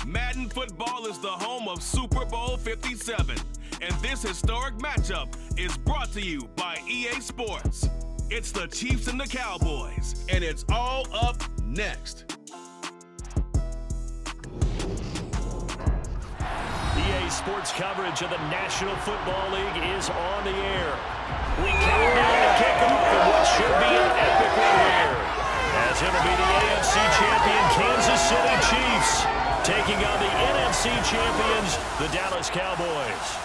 Madden football is the home of Super Bowl 57. And this historic matchup is brought to you by EA Sports. It's the Chiefs and the Cowboys, and it's all up next. EA Sports coverage of the National Football League is on the air. We count down the kickoff of what should be an epic one here, as it'll be the AFC champion Kansas City Chiefs taking on the NFC champions, the Dallas Cowboys.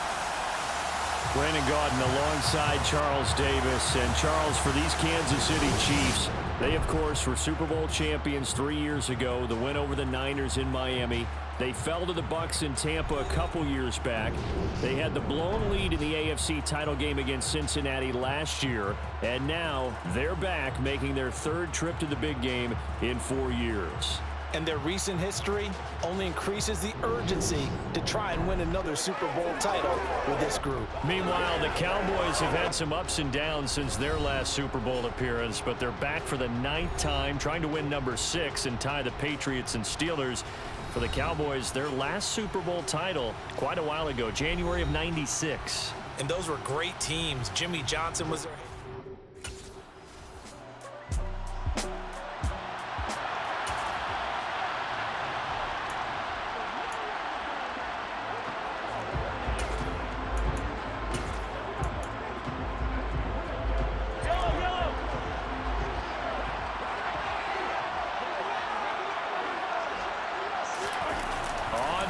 Brandon Gaudin alongside Charles Davis. And Charles, for these Kansas City Chiefs, they, of course, were Super Bowl champions 3 years ago. The win over the Niners in Miami. They fell to the Bucs in Tampa a couple years back. They had the blown lead in the AFC title game against Cincinnati last year. And now they're back, making their third trip to the big game in 4 years. And their recent history only increases the urgency to try and win another Super Bowl title with this group. Meanwhile, the Cowboys have had some ups and downs since their last Super Bowl appearance, but they're back for the 9th time, trying to win number 6 and tie the Patriots and Steelers. For the Cowboys, their last Super Bowl title quite a while ago, January of '96. And those were great teams. Jimmy Johnson was their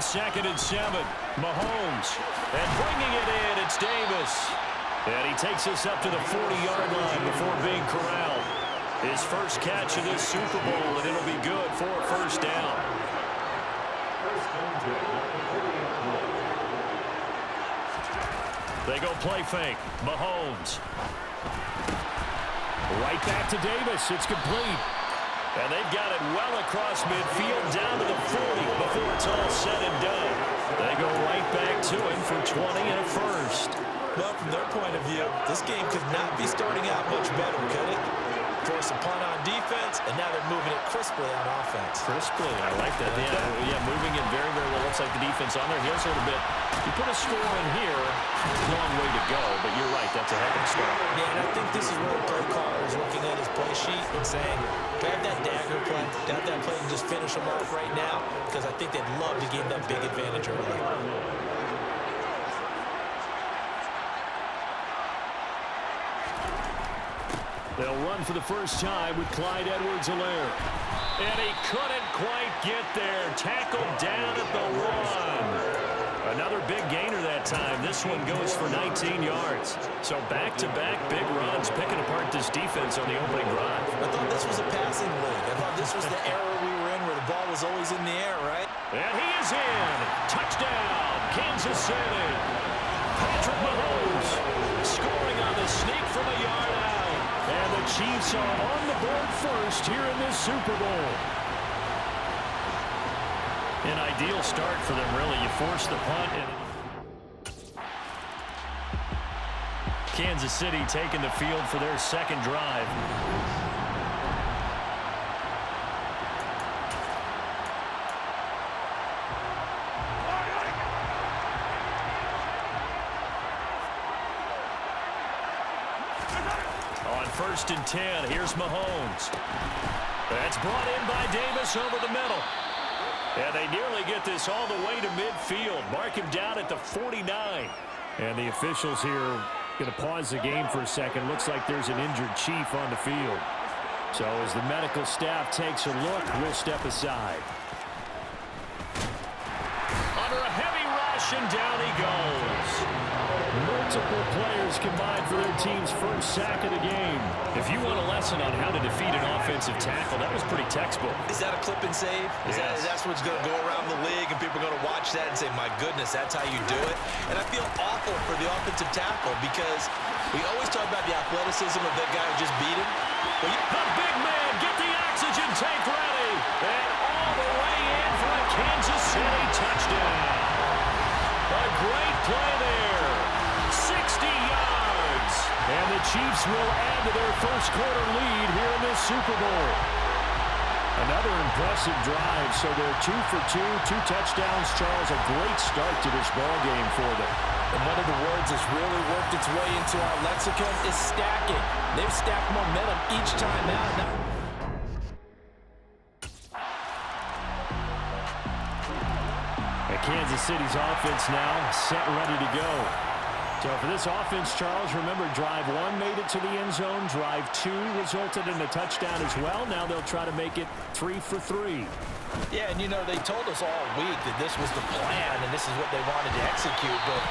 Second and 7, Mahomes, and bringing it in, it's Davis. And he takes us up to the 40-yard line before being corralled. His first catch of this Super Bowl, and it'll be good for a first down. They go play fake, Mahomes. Right back to Davis, it's complete. And they've got it well across midfield down to the 40 before it's all said and done. They go right back to him for 20 and a first. Well, from their point of view, this game could not be starting out much better, could it? Force a punt on defense, and now they're moving it crisply on offense. Crisply, I like that. Yeah, moving it very, very well. Looks like the defense on their heels a little bit. You put a score in here, long way to go, but you're right, that's a heck of a start. Yeah, and I think this is where the play caller is looking at his play sheet and saying, grab that dagger play, grab that play and just finish them off right now, because I think they'd love to gain that big advantage early. They'll run for the first time with Clyde Edwards-Helaire. And he couldn't quite get there. Tackled down at the 1. Another big gainer that time. This one goes for 19 yards. So back-to-back big runs, picking apart this defense on the opening drive. I thought this was a passing league. I thought this was the era we were in where the ball was always in the air, right? And he is in. Touchdown, Kansas City. Patrick Mahomes scoring on the sneak from a yard out. And the Chiefs are on the board first here in this Super Bowl. An ideal start for them, really. You force the punt. Kansas City taking the field for their second drive. On 1st and 10, here's Mahomes. That's brought in by Davis over the middle. And they nearly get this all the way to midfield. Mark him down at the 49. And the officials here going to pause the game for a second. Looks like there's an injured Chief on the field. So as the medical staff takes a look, we'll step aside. Under a heavy rush, and down he goes. Multiple players combined for their team's first sack of the game. If you want a lesson on how to defeat an offensive tackle, that was pretty textbook. Is that a clip and save? That's what's going to go around the league, and people are going to watch that and say, my goodness, that's how you do it? And I feel awful for the offensive tackle because we always talk about the athleticism of that guy who just beat him. Well, the big man, get the oxygen tank ready. And all the way in for a Kansas City touchdown. A great play there. 60 yards. And the Chiefs will add to their first quarter lead here in this Super Bowl. Another impressive drive, so they're 2 for 2, 2 touchdowns. Charles, a great start to this ball game for them. And one of the words that's really worked its way into our lexicon is stacking. They've stacked momentum each time out. And Kansas City's offense now set and ready to go. So for this offense, Charles, remember, drive 1 made it to the end zone. Drive 2 resulted in a touchdown as well. Now they'll try to make it 3 for 3. Yeah, and you know, they told us all week that this was the plan and this is what they wanted to execute, but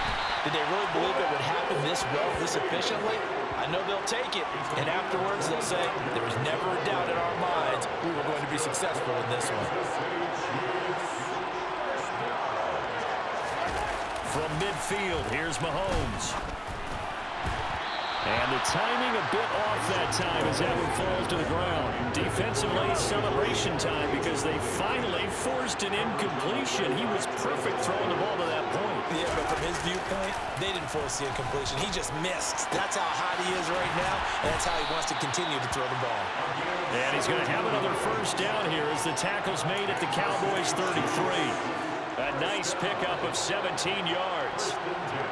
did they really believe it would happen this well, this efficiently? I know they'll take it, and afterwards they'll say, there was never a doubt in our minds we were going to be successful in this one. From midfield, here's Mahomes. And the timing a bit off that time as that one falls to the ground. Defensively, celebration time because they finally forced an incompletion. He was perfect throwing the ball to that point. Yeah, but from his viewpoint, they didn't force the incompletion. He just missed. That's how hot he is right now, and that's how he wants to continue to throw the ball. And he's going to have another first down here as the tackle's made at the Cowboys' 33. A nice pickup of 17 yards.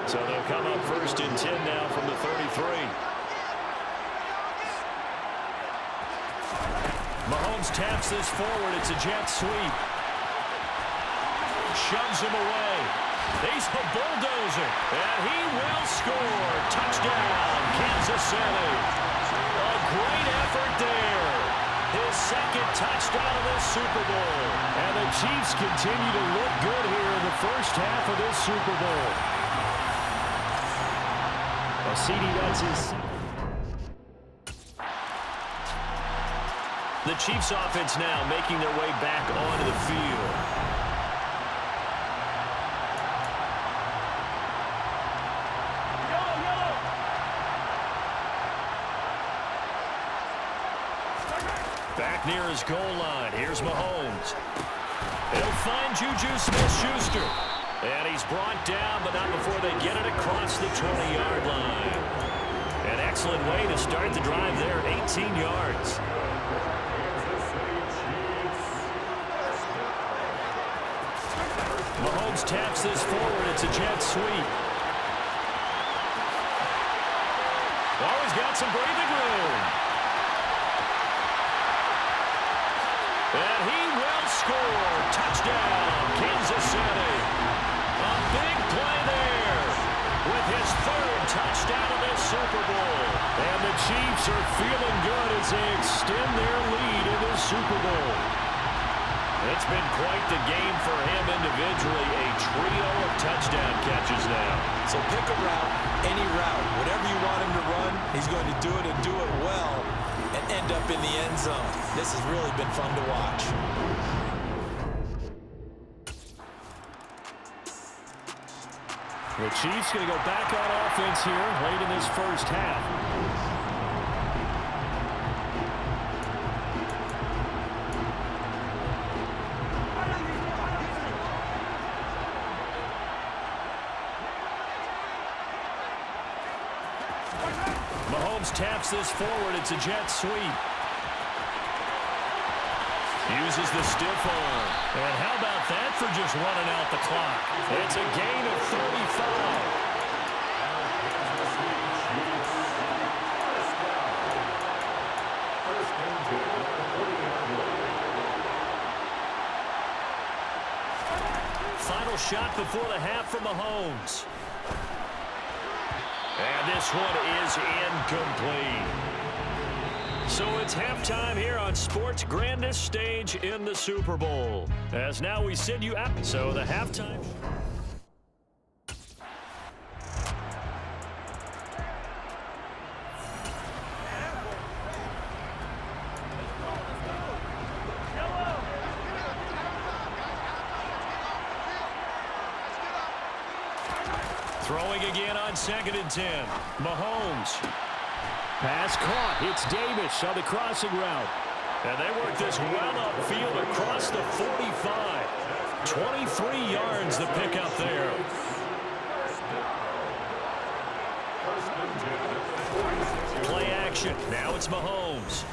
So they'll come up 1st and 10 now from the 33. Mahomes taps this forward. It's a jet sweep. Shoves him away. He's a bulldozer. And he will score. Touchdown, Kansas City. A great effort there. His 2nd touchdown of this Super Bowl. And the Chiefs continue to look good here in the first half of this Super Bowl. CD, that's his. The Chiefs offense now making their way back onto the field. Back near his goal line. Here's Mahomes. He'll find Juju Smith-Schuster. And he's brought down, but not before they get it across the 20-yard line. An excellent way to start the drive there, 18 yards. Mahomes taps this forward. It's a jet sweep. Oh, he's got some breathing room. And he will score. Touchdown, Kansas City. A big play there with his 3rd touchdown of this Super Bowl. And the Chiefs are feeling good as they extend their lead in this Super Bowl. It's been quite the game for him individually. A trio of touchdown catches now. So pick a route, any route. Whatever you want him to run, he's going to do it and do it well and end up in the end zone. This has really been fun to watch. The Chiefs going to go back on offense here late in this first half. Mahomes taps this forward. It's a jet sweep. Uses the stiff arm. And how about that for just running out the clock? It's a gain of 35. Final shot before the half from Mahomes. And this one is incomplete. So it's halftime here on sports' grandest stage in the Super Bowl. As now we send you out. So the halftime. Throwing again on 2nd and 10. Mahomes. Pass caught. It's Davis on the crossing route. And they work this well upfield across the 45. 23 yards the pickup there. Play action. Now it's Mahomes.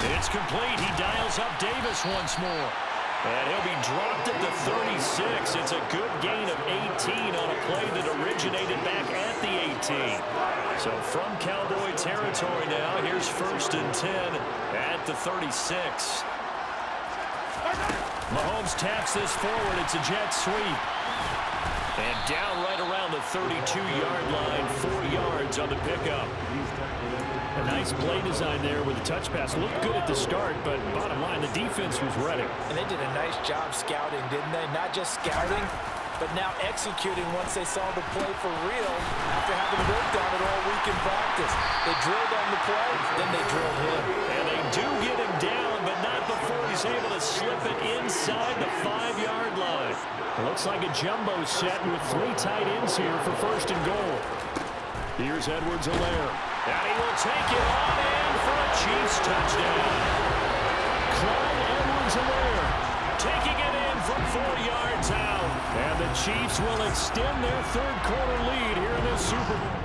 It's complete. He dials up Davis once more. And he'll be dropped at the 36. It's a good gain of 18 on a play that originated back at the 18. So from Cowboy territory now, here's 1st and 10 at the 36. Mahomes taps this forward. It's a jet sweep. And down right around the 32-yard line, 4 yards on the pickup. A nice play design there with a touch pass. Looked good at the start, but bottom line, the defense was ready. And they did a nice job scouting, didn't they? Not just scouting, but now executing once they saw the play for real after having worked on it all week in practice. They drilled on the play, then they drilled him. And they do get him down, but not before he's able to slip it inside the 5-yard line. It looks like a jumbo set with 3 tight ends here for 1st and goal. Here's Edwards-Helaire. And he will take it on in for a Chiefs touchdown. Clyde Edwards-Helaire taking it in from 4 yards out. And the Chiefs will extend their 3rd quarter lead here in this Super Bowl.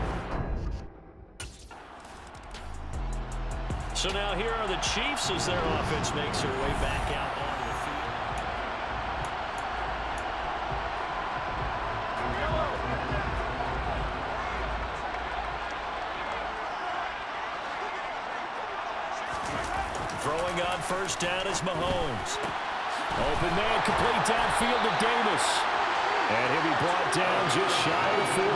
So now here are the Chiefs as their offense makes their way back out onto the field. Throwing on 1st down is Mahomes. Open man, complete downfield to Davis. And he'll be brought down just shy of 40.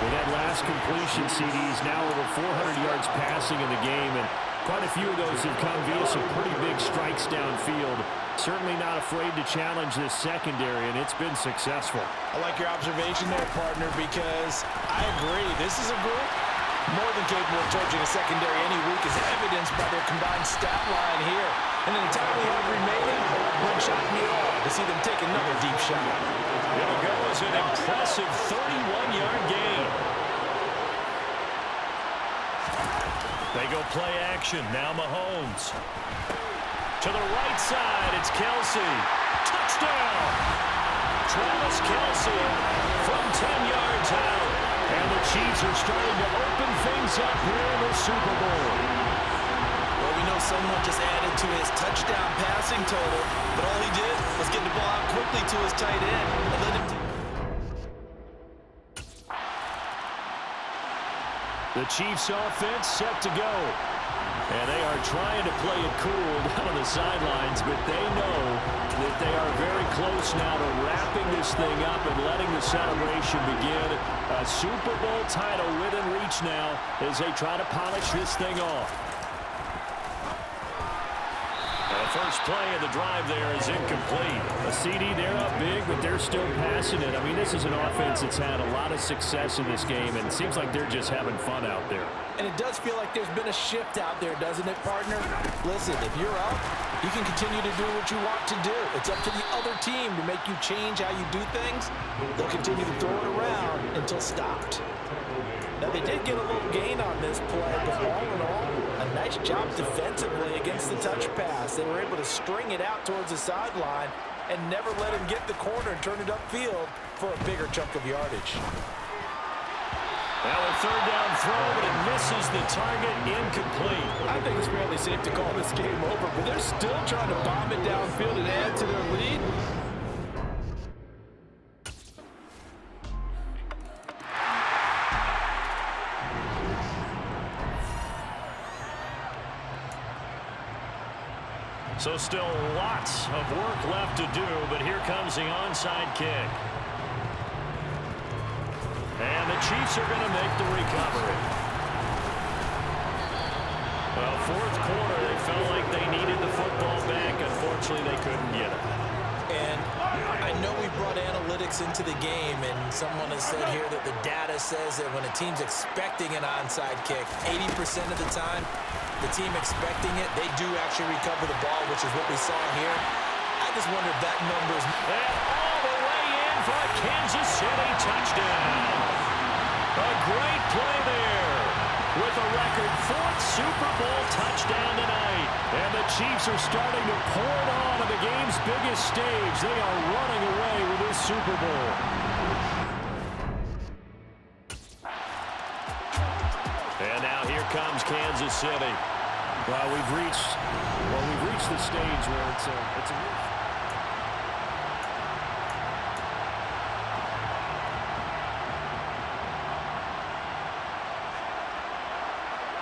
With that last completion, CD's now over 400 yards passing in the game, and quite a few of those have come via some pretty big strikes downfield. Certainly not afraid to challenge this secondary, and it's been successful. I like your observation there, partner, because I agree. This is a group more than capable of torching a secondary any week, as evidenced by their combined stat line here. And in the time we have remaining, wouldn't shock me at all to see them take another deep shot. It'll go as an impressive 31-yard gain. They go play action. Now Mahomes. To the right side, it's Kelsey. Touchdown! Travis Kelsey from 10 yards out. And the Chiefs are starting to open things up here in the Super Bowl. Well, we know someone just added to his touchdown passing total, but all he did was get the ball out quickly to his tight end and let him. The Chiefs offense set to go. And they are trying to play it cool down on the sidelines, but they know that they are very close now to wrapping this thing up and letting the celebration begin. A Super Bowl title within reach now as they try to polish this thing off. The first play of the drive there is incomplete. A CD, they're up big, but they're still passing it. I mean, this is an offense that's had a lot of success in this game, and it seems like they're just having fun out there. And it does feel like there's been a shift out there, doesn't it, partner? Listen, if you're up, you can continue to do what you want to do. It's up to the other team to make you change how you do things. They'll continue to throw it around until stopped. Now, they did get a little gain on this play, but all in all, a nice job defensively against the touch pass. They were able to string it out towards the sideline and never let him get the corner and turn it upfield for a bigger chunk of yardage. Now a 3rd down throw, but it misses the target, incomplete. I think it's fairly safe to call this game over, but they're still trying to bomb it downfield and add to their lead. So still lots of work left to do, but here comes the onside kick. And the Chiefs are going to make the recovery. Well, 4th quarter, they felt like they needed the football back. Unfortunately, they couldn't get it. And I know we brought analytics into the game, and someone has said here that the data says that when a team's expecting an onside kick, 80% of the time, the team expecting it, they do actually recover the ball, which is what we saw here. I just wonder if that number is... And all the way in for a Kansas City touchdown. A great play there with a record 4th Super Bowl touchdown tonight. And the Chiefs are starting to pour it on the game's biggest stage. They are running away with this Super Bowl. And now here comes Kansas City. Well, we've reached the stage where it's a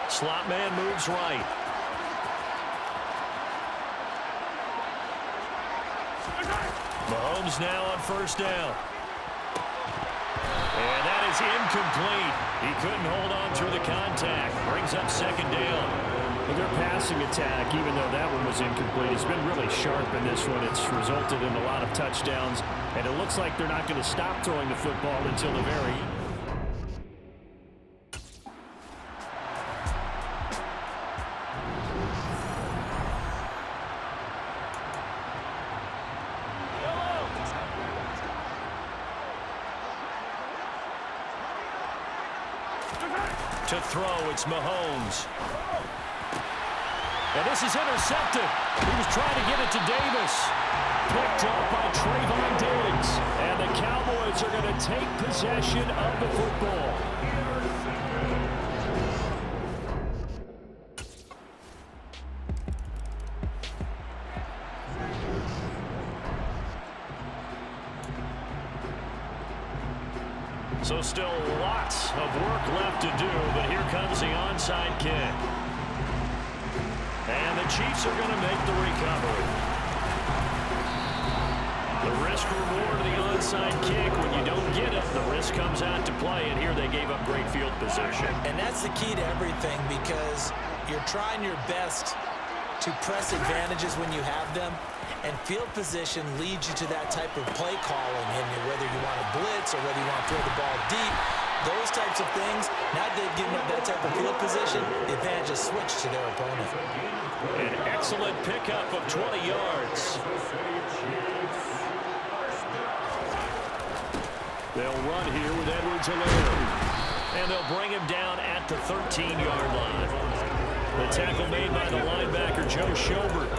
slot man moves right. Mahomes now on first down. And that is incomplete. He couldn't hold on through the contact. Brings up second down. Well, their passing attack, even though that one was incomplete, has been really sharp in this one. It's resulted in a lot of touchdowns, and it looks like they're not going to stop throwing the football until the very end. To throw, it's Mahomes. And this is intercepted. He was trying to get it to Davis. Picked up by Trayvon Diggs. And the Cowboys are going to take possession of the football. So still lots of work left to do, but here comes the onside kick. And the Chiefs are going to make the recovery. The risk-reward of the onside kick, when you don't get it, the risk comes out to play, and here they gave up great field position. And that's the key to everything, because you're trying your best to press advantages when you have them, and field position leads you to that type of play calling, and whether you want to blitz or whether you want to throw the ball deep, those types of things, now that they've given up that type of field position, the advantage is switched to their opponent. An excellent pickup of 20 yards. They'll run here with Edwards-Helaire. And they'll bring him down at the 13-yard line. The tackle made by the linebacker, Joe Schobert.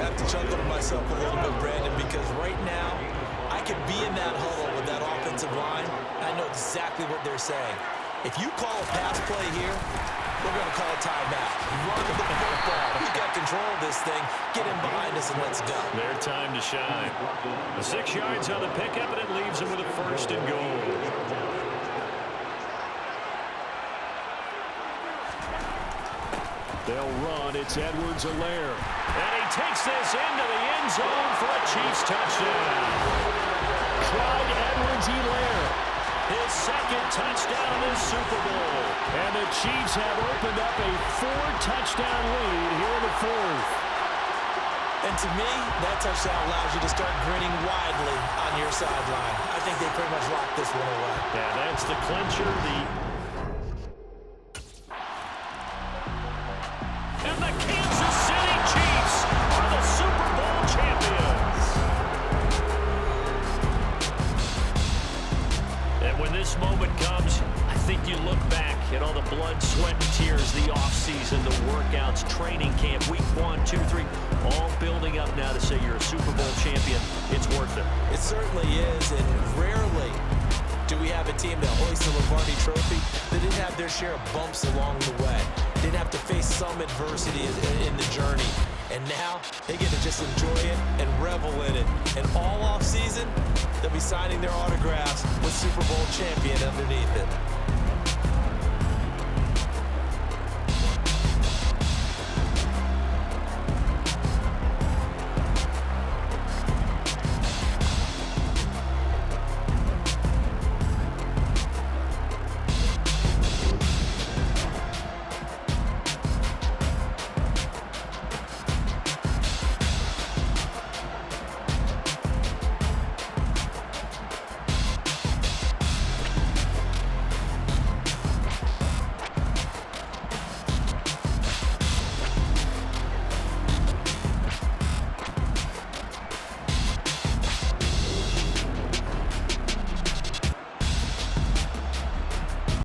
I have to chuckle to myself a little bit, Brandon, because right now, I could be in that huddle with that offensive line. I know exactly what they're saying. If you call a pass play here, we're going to call a timeout. Run the football. We got control of this thing. Get him behind us and let's go. Their time to shine. The 6 yards on the pickup, and it leaves them with a first and goal. They'll run. It's Edwards-Helaire. And he takes this into the end zone for a Chiefs touchdown. Clyde Edwards-Helaire, his second touchdown in the Super Bowl. And the Chiefs have opened up a 4-touchdown lead here in the fourth. And to me, that touchdown allows you to start grinning widely on your sideline. I think they pretty much locked this one away. Yeah, that's the clincher. And the Kansas City Chiefs are the Super Bowl champions. And when this moment comes, I think you look back at all the blood, sweat, and tears, the offseason, the workouts, training camp, week 1, 2, 3, all building up now to say you're a Super Bowl champion. It's worth it. It certainly is, and rarely do we have a team that hoists the Lombardi Trophy that didn't have their share of bumps along the way. Didn't have to face some adversity in the journey. And now they get to just enjoy it and revel in it. And all off season, they'll be signing their autographs with Super Bowl champion underneath it.